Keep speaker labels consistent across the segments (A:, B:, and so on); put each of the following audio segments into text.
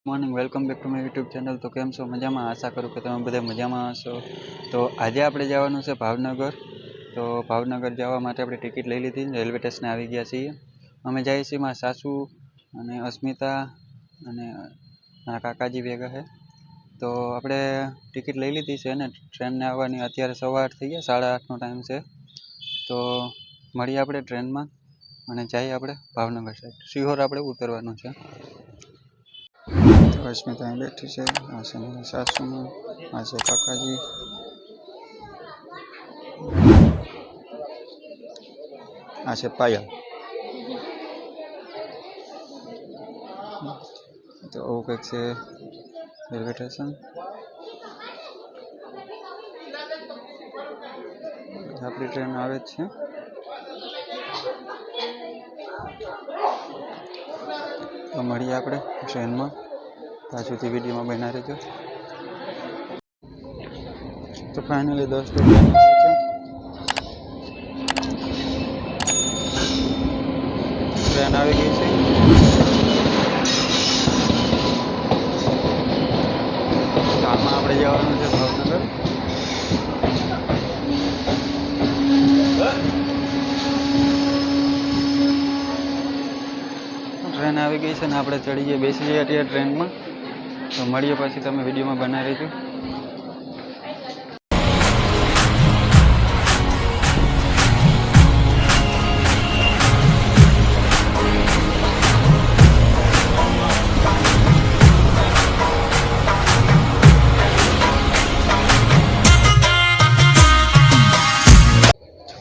A: Morning welcome back to my YouTube channel. તો કેમ છો? મજામાં? આશા કરું કે તમે બધા મજામાં હશો. તો આજે આપણે જવાનું છે ભાવનગર. તો ભાવનગર જવા માટે આપણે ટિકિટ લઈ લીધી, રેલવે સ્ટેશને આવી ગયા છીએ. અમે જઈએ છીએ મારા સાસુ અને અસ્મિતા અને મારા કાકાજી ભેગા છે. તો આપણે ટિકિટ લઈ લીધી છે ને ટ્રેનને આવવાની અત્યારે 8:15 થઈ ગયા, 8:30નો ટાઈમ છે. તો મળીએ આપણે ટ્રેનમાં અને જઈએ આપણે ભાવનગર સાઈડ. શિહોર આપણે ઉતરવાનું છે. અસ્મિતા અહીં બેઠી છે, આ છે મારી સાસુમાં, આ છે કાકાજી, આ છે પાયલ. તો આવું કંઈક છે રેલવે સ્ટેશન. આપણી ટ્રેન આવે જ છે. તો મળીએ આપણે ટ્રેનમાં. ત્યાં સુધી વિડીયોમાં બના રહેજો. તો ફાઇનલી દોસ્તો ટ્રેન આવી ગઈ છે. તો આમાં આપણે જવાનું છે ભાવનગર. ટ્રેન આવી ગઈ છે ને આપણે ચડી ગયા, બેસી જઈએ અત્યારે ટ્રેનમાં. તો મળીએ પછી, તમે વિડીયોમાં બનાવી રહેજો.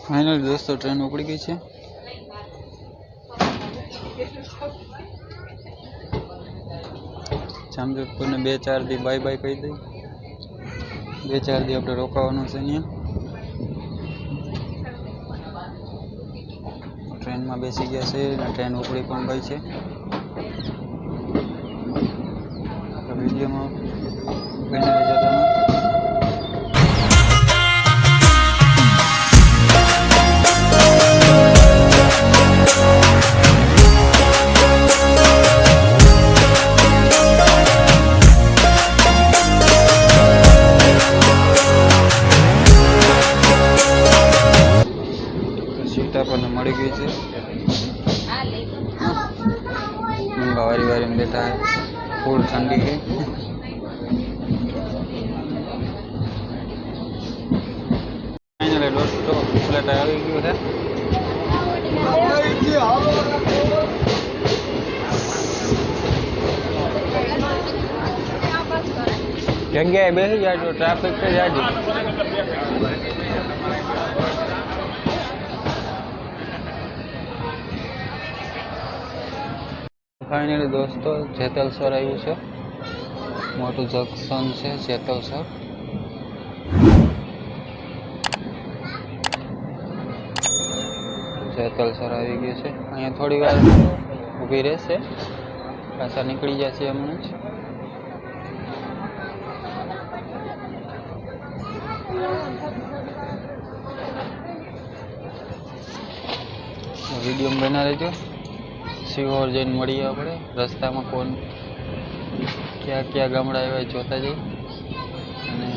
A: ફાઇનલ દોસ્તો ટ્રેન ઉપડી ગઈ છે. જામજોધપુરને 2-4 દી બાય બાય કહી દઈ. 2-4 દી આપણે રોકાવાનું છે અહીંયા. ટ્રેનમાં બેસી ગયા છે અને ટ્રેન ઉપડી પણ ગઈ છે. તો વિડીયોમાં બની રહેજો તમે. સીટ આપણને મળી ગઈ છે. વારી વારીમાં બેઠા है, फुल ठंडी है. ફાઇનલી દોસ્તો ફ્લેટ આવી ગયું છે. જગ્યાએ બેસી જાજો, ટ્રાફિક તો જાજો. ફાઇનલી દોસ્તો જેતલસર આવ્યું છે. મોટું જંકશન છે જેતલસર. જેતલસર આવી ગયું છે. અહીંયા થોડી વાર ઊભી રહેશે, પાછા નીકળી જશે હમણાં જ. વિડીયો બના રહેજો. શિહોર જઈને મળીએ આપણે રસ્તામાં. કોણ ક્યાં ક્યાં ગામડા આવ્યા જોતા જઈએ. અને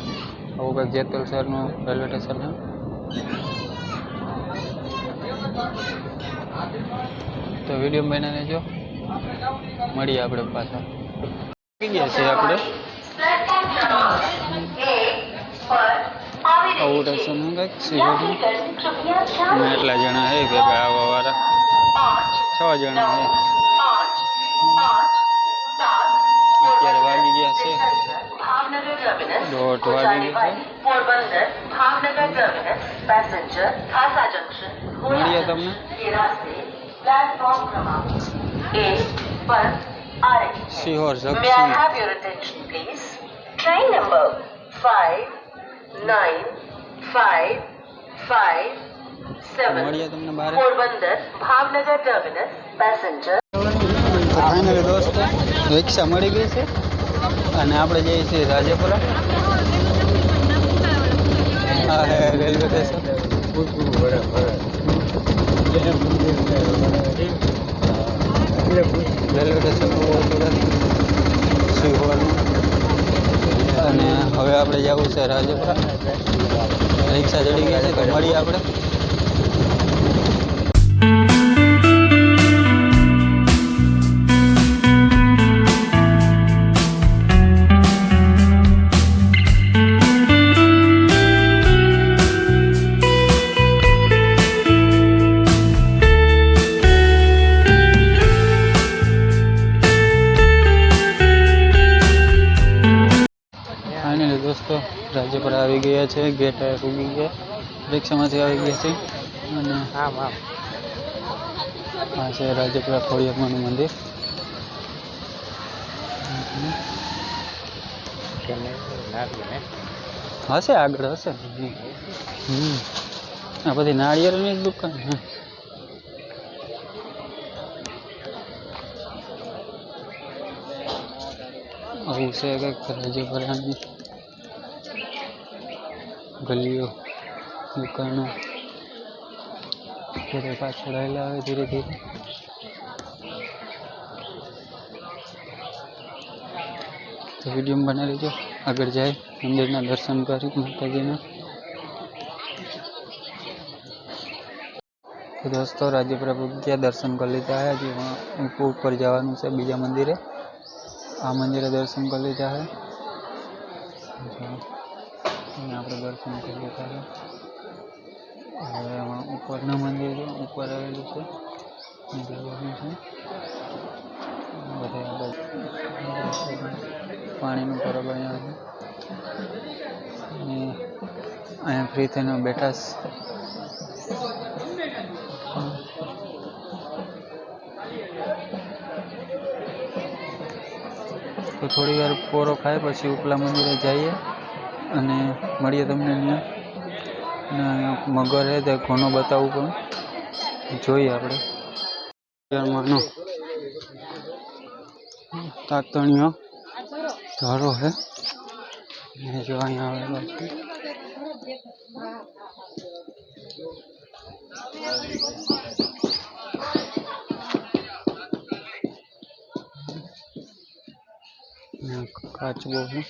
A: આવું કંઈક જેતલસરનું રેલવે સ્ટેશન છે. તો વિડીયો બના રહેજો, મળીએ આપણે પાછા. ગયા છે આપણે આવું સ્ટેશન કંઈક શિહોરનું. અને એટલા જણા છે ભેગા આવવાવાળા, 6 જણા છે. અત્યારે વાગી ગયા છે 1:30 વાગી ગયા છે. મળીએ તમને શિહોર જંકશન.
B: Train number 595557
A: મળીએ તમને બહાર.
B: Porbandar Bhavnagar terminus passenger.
A: Finally દોસ્તો રિક્ષા મળી ગઈ છે અને આપણે જઈએ છીએ રાજપુરા. હા હે રેલવે સ્ટેશન. રેલવે સ્ટેશન હવે આપણે જવું છે રાજપુરા. રિક્ષા ચડી ગઈ છે તો મળીએ આપણે. ફાઇનલી દોસ્તો રાજપુરા આવી ગયા છે. ગેટ ઉગી ગયા, રિક્ષામાંથી આવી ગયા છે. અને આ છે રાજપુરા ખોડિયારમાંનું મંદિર. હશે આગળ હશે. આ બધી નાળિયેરની જ દુકાન. આવું છે કંઈક રાજપુરાની ગલીઓ, દુકાનો બધે પાછળ આવેલા આવે ધીરે ધીરે. તો વિડીયો બનાવી લેજો. આગળ જાય મંદિરના દર્શન કરી માતાજીના. તો દોસ્તો રાજપુરા ગયા, દર્શન કરી લીધા છે. હજી ઉપર જવાનું છે બીજા મંદિરે. આ મંદિરે દર્શન કરી લીધા છે. આપણે દર્શન કરી લીધા છે. હવે ઉપરના મંદિર ઉપર આવેલું છે, જવાનું છે. બધે પાણીનું બરોબર અહીંયા છે. અને અહીંયા ફ્રી થઈને બેઠા છે. તો થોડી વાર પોરો ખાય પછી ઉપલા મંદિરે જઈએ અને મળીએ તમને ત્યાં. અને અહીંયા મગર છે તે ઘણો બતાવવું પણ જોઈએ આપણે. માનો તાતણીઓ ધારો છે, જો અહીંયા આવેલો છે. કાચબો છે,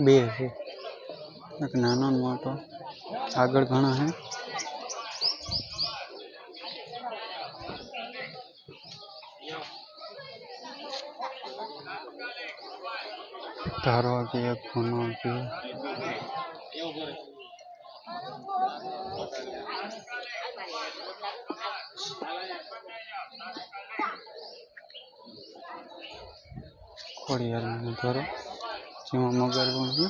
A: બે છે, એક નાનો ને મોટો. આગળ ઘણા છે. ધારો આપીએ, એક ખૂનો આપીએ. ખોડિયારનો ધારો જેમાં મગર પણ છે.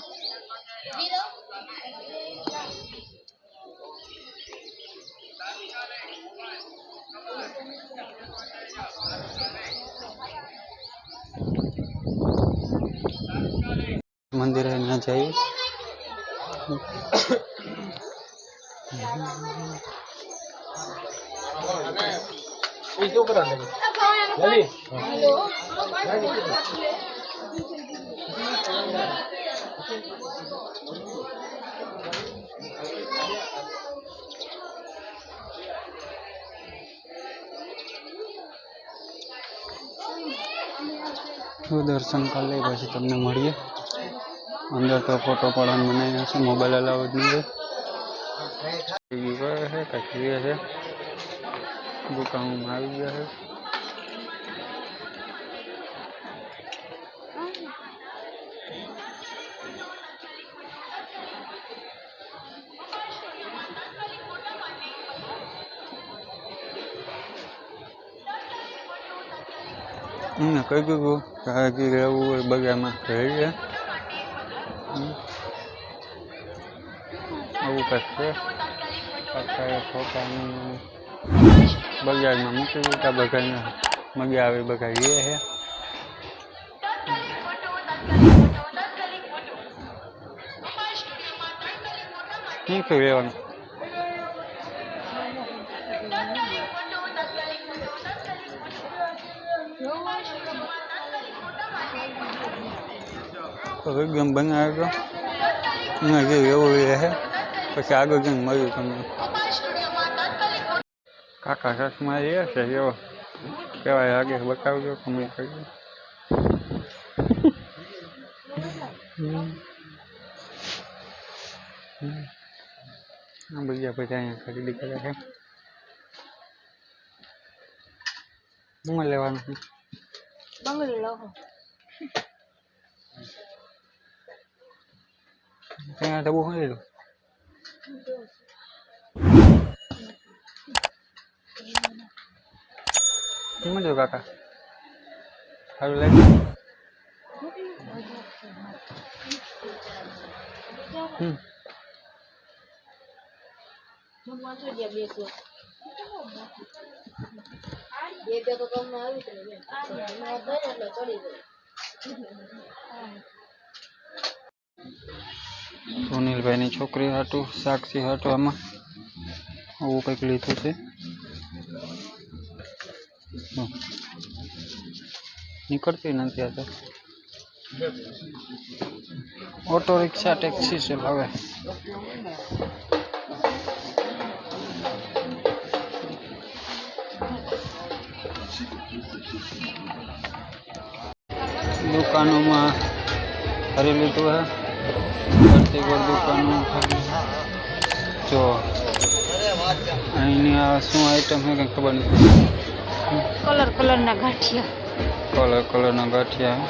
A: મંદિરે ના જઈએ. દર્શન કરી લઈ પછી તમને મળીએ. અંદર તો ફોટો પાડવાનું બનાવ્યા છે, મોબાઈલ અલાવ જ નહીં છે. કચરી છે, દુકાનમાં આવી ગયા છે. કહી દીધું કે રહેવું હોય બજારમાં રહીએ. આવું કંઈક છે. ફોટાનું બજારમાં મૂકી દીધા. બધાને મજા આવે, બધા લે છે. શું શું લેવાનું? એકદમ બનાવે તો એમાં જે એવું રહે. પછી આગળ જઈને મળ્યું તમને. કાકા ચશ્મા એ છે એવો કહેવાય, આગે બતાવજો, કમેન્ટ કરજો. આ બીજા બધા અહીંયા ખરીદી કરે છે. શું લેવાનું છે?
C: બંગડી લાવો.
A: ત્યાં ડબ્બો શું લીધું? શું જો કાકા સારું લાગ્યું?
C: જમવા તો ગયા બેસો. બે તો તમને આવી જાય. એટલે ચડી જાય.
A: સુનિલભાઈની છોકરી હાટું સાક્ષી હાટું આમાં આવું કંઈક લીધું છે. નીકળતી નથી આ તો. ઓટો રિક્ષા ટેક્સી ચલાવે. દુકાનોમાં ખરી લીધું હે. બધી કોઈ દુકાનો જો અહીંની આ શું આઈટમ છે કંઈ ખબર નથી.
C: કલરના ગાંઠિયા.
A: કલરના ગાંઠિયા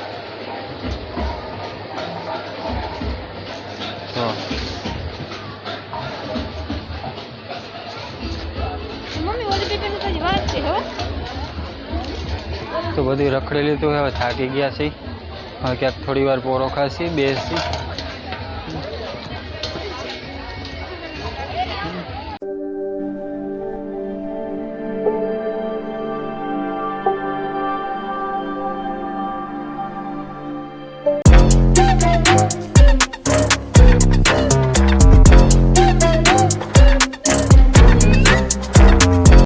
A: જો
C: મમ્મી ઓલી બેટાની તો હજી વાત છે હવે.
A: તો બધું રખડી લીધું હવે થાકી ગયા છે. હવે ક્યાંક થોડી વાર પોરો ખાશી બેસી